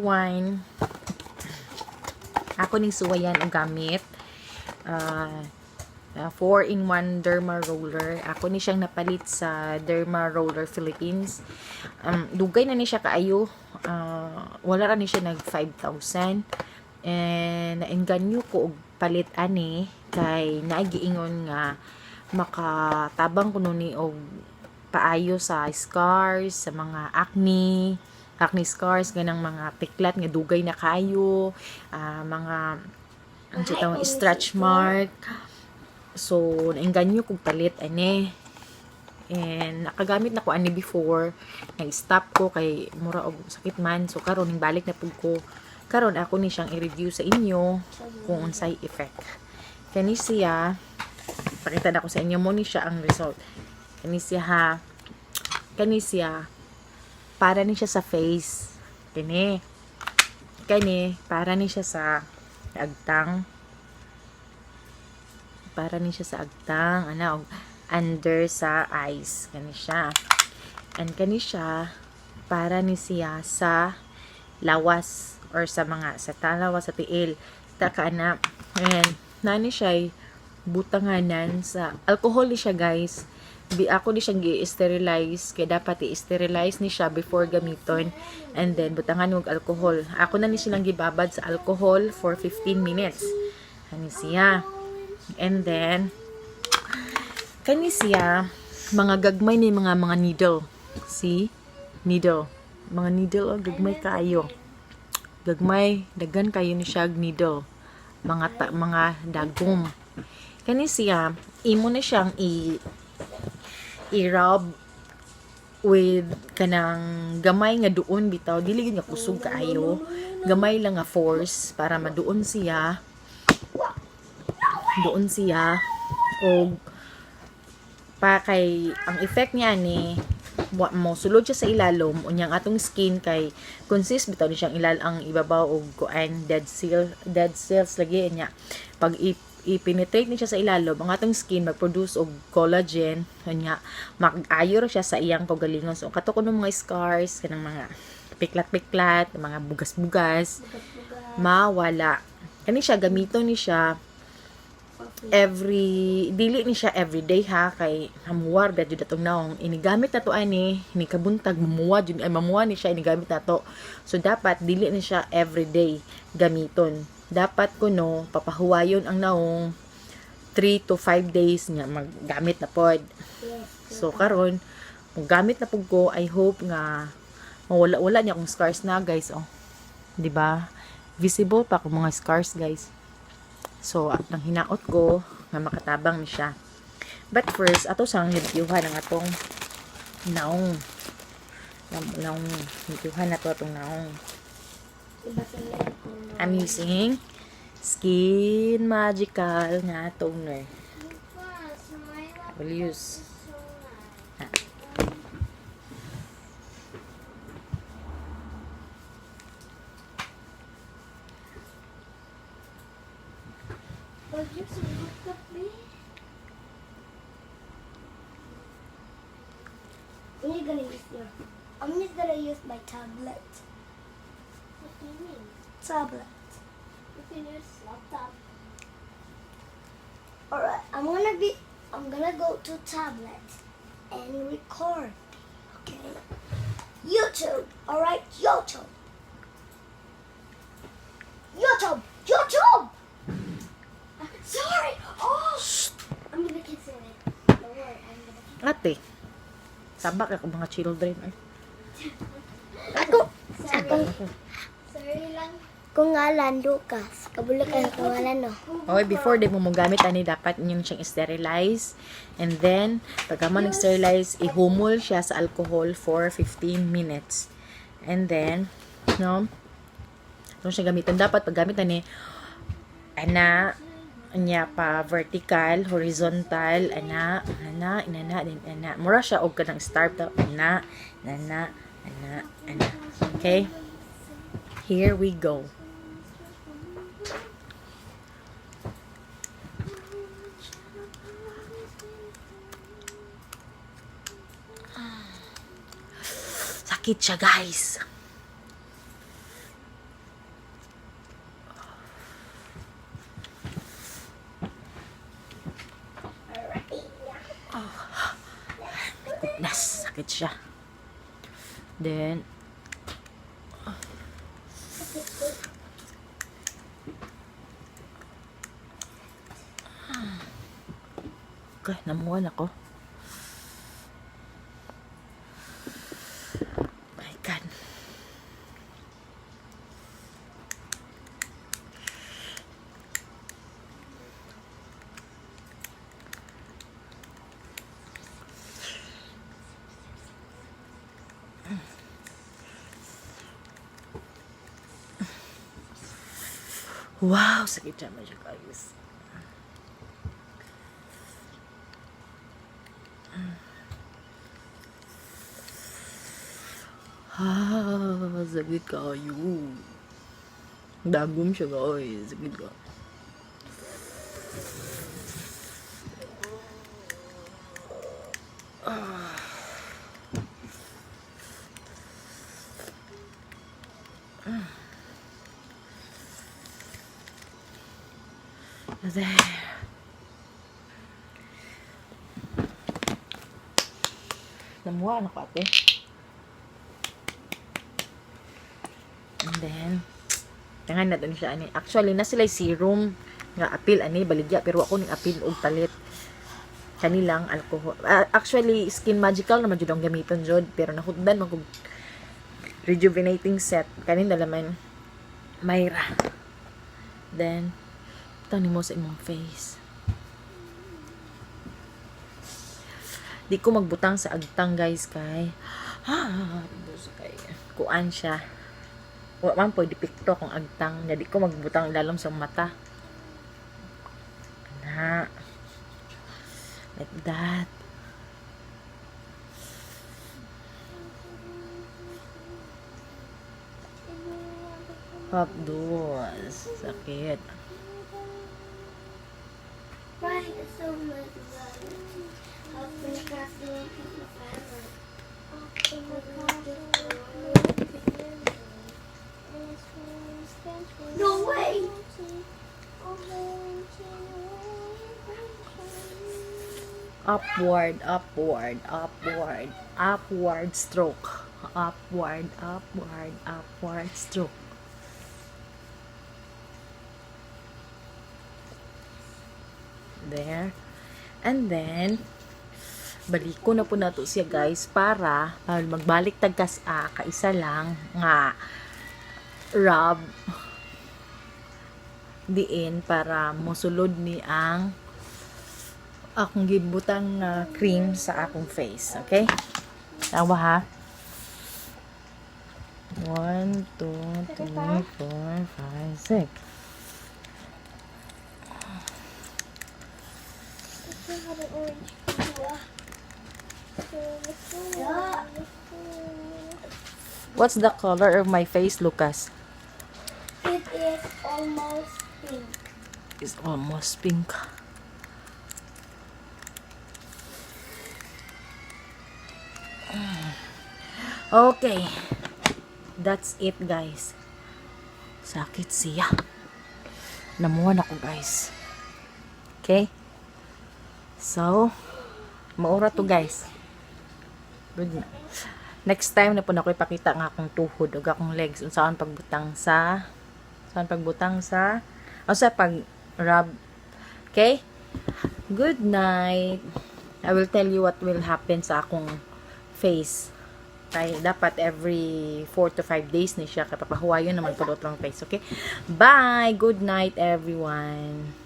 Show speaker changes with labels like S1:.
S1: everyone. Ako ning suwayan ang gamit. 4-in-1 Derma Roller. Ako ni siyang napalit sa Derma Roller Philippines. Dugay na ni siya kaayo. Wala ra ni siya nag 5,000. And nainganyo ko og palit ani kay naagiingon nga makatabang kuno ni og paayo sa scars, sa mga acne scars, ganang mga piklat nga dugay na kayo, mga stretch mark. So, nainganyo kong palit ani. And nakagamit na ko ani before. Nag-stop ko kay mura og sakit man. So karon ning balik na pud ko. Karon ako ni siyang i-review sa inyo kung unsay effect. Kani siya, pakita na ko sa inyo mo ni siya ang result. Kani siya ha. Kani siya para ni siya sa face. Kani para ni siya sa agtang. Para ni siya sa agtang, under sa eyes. Kani siya. And kani siya, para ni siya sa lawas or sa mga, sa talawas, sa tiil. Taka na. And, nani siya butanganan sa, alcohol ni siya guys. Ako ni siyang i-sterilize, kaya dapat i-sterilize ni siya before gamiton. And then, butangan ng alcohol. Ako na ni silang gibabad sa alcohol for 15 minutes. Kani siya. And then, kani siya, mga gagmay ni mga needle. See? Needle. Mga needle, gagmay kayo. Gagmay, dagan kayo ni siya needle. Mga dagom. Kani siya, imo na siyang i-rub with kanang gamay nga duon bitaw. Dili nga kusog kaayo. Gamay lang nga force para maduon siya. Doon siya o pa kay ang effect niya ni mo sulod siya sa ilalom unyang atong skin kay consist bitaw ni siyang ang ibabaw og kuan dead cells lagi niya pag i-penetrate ni siya sa ilalom ang atong skin mag-produce og collagen nya mag-ayo siya sa iyang kaugalingon so kato kuno mga scars kanang mga piklat mga bugas mawala kani siya gamiton ni siya dili ni siya everyday ha kay hamuwar gadyo datong naong inigamit na to ani ni kabuntag mamuwa ni siya inigamit na to so dapat dili ni siya everyday gamiton dapat kuno papahuwayon ang naong 3 to 5 days nga maggamit na pod so karon kung gamit na pud ko I hope nga mawala niya akong scars na guys di ba visible pa akong mga scars guys. So, ang hinaot ko nga makatabang ni siya. But first, ato sang reviewhan ang atong naong. Reviewhan na to atong naong. I'm using Skin Magical nga toner. We'll use.
S2: I'm just gonna use my tablet.
S3: What do you mean?
S2: Tablet.
S3: You can use laptop.
S2: Alright, I'm gonna go to tablet and record. Okay. YouTube. Alright, YouTube. Sorry. Oh.
S3: I'm gonna kiss it. Don't worry, I'm gonna kiss
S1: Ate, sabak ako mga children.
S2: Ako.
S3: it. Sorry lang.
S2: Kung ngalan, Lucas. Kabulakan kung ngalan, no?
S1: Okay, before di mo gamit ani dapat inyong siyang sterilize. And then, pagka mo nag-sterilize, ihumol siya sa alcohol for 15 minutes. And then, no, kung siya gamitin, dapat pag gamit ani, niya pa vertical, horizontal, inana. Mura siya og kanang start daw, ana. Okay? Here we go. Sakit siya, guys. sakit siya. Then, okay, namuhan ako. My God. Wow, sakit siya siya, guys. Sakit kayo. Dagom siya, guys. Sakit ka. There. Namuha na ko ate. And then, tangan na doon siya ani. Actually, na sila serum nga apil ani baligya pero ako ning apil og talit. Kanilang alcohol. Actually, Skin Magical naman jud ang gamiton jud pero nahutdan man kog rejuvenating set kanin dalaman Myra. Then ito ni mo sa imong face. Di ko magbutang sa agtang guys kay kuan siya. Wa man pwede pikto kung agtang. Di ko magbutang lalom sa mata. Na. Like that. Pop doors. Sakit.
S3: Why is so much blood? I've been casting into the family. No way!
S1: Upward, upward, upward, upward stroke. Upward, upward, upward stroke. There. And then, balik ko na po na to siya guys para magbalik tagkas kaisa lang nga rub diin para mosulod ni ang akong gibutang cream sa akong face. Okay? Tawa ha? 1, 2, 3, 4, 5, 6.
S3: Had an orange
S1: What's the color of my face, Lucas?
S3: It is almost pink.
S1: It's almost pink. Okay. That's it, guys. Sakit siya. Namuhan ako, guys. Okay? So, maura to, guys. Good na. Next time na po na ko ipakita ng akong tuhod o akong legs saan pagbutang sa o sa pag rub. Okay? Good night. I will tell you what will happen sa akong face. Kaya dapat every 4 to 5 days ni siya kaya papahuwayon naman po lang face. Okay? Bye! Good night, everyone.